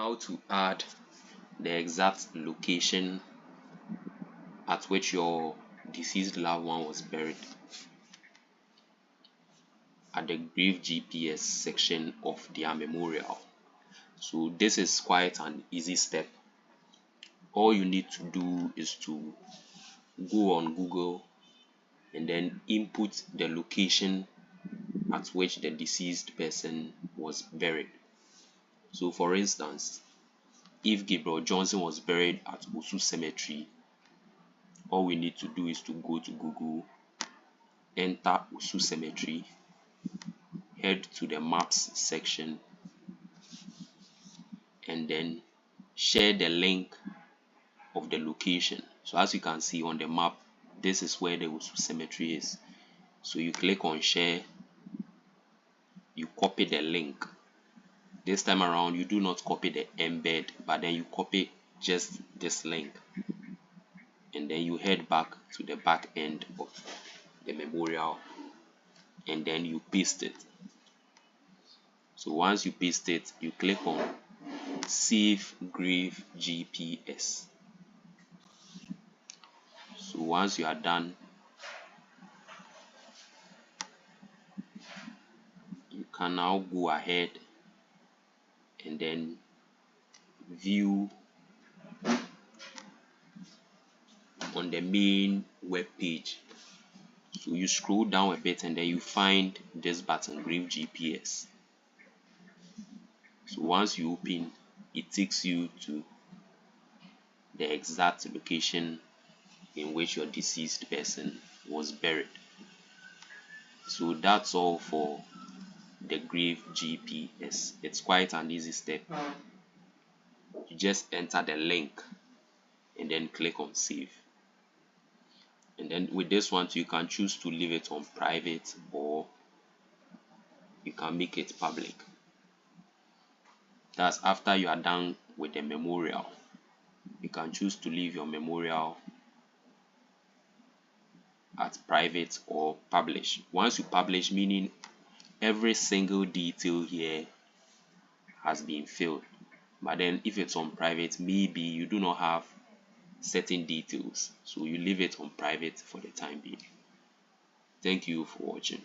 How to add the exact location at which your deceased loved one was buried at the grave GPS section of their memorial. So this is quite an easy step. All you need to do is to go on Google and then input the location at which the deceased person was buried. So for instance, if Gabriel Johnson was buried at Osu Cemetery, all we need to do is to go to Google, enter Osu Cemetery, head to the maps section, and then share the link of the location. So as you can see on the map, this is where the Osu Cemetery is. So you click on share, you copy the link. This time around, you do not copy the embed, but then you copy just this link, and then you head back to the back end of the memorial, and then you paste it. So once you paste it, you click on Save Grave GPS. So once you are done, you can now go ahead and then view on the main web page. So you scroll down a bit and then you find this button, Grave GPS. So once you open, it takes you to the exact location in which your deceased person was buried. So that's all for the Grave GPS. It's quite an easy step. You just enter the link and then click on save. And then with this one, you can choose to leave it on private or you can make it public. That's after you are done with the memorial. You can choose to leave your memorial at private or publish. Once you publish, meaning every single detail here has been filled. But then if it's on private, maybe you do not have certain details, so you leave it on private for the time being. Thank you for watching.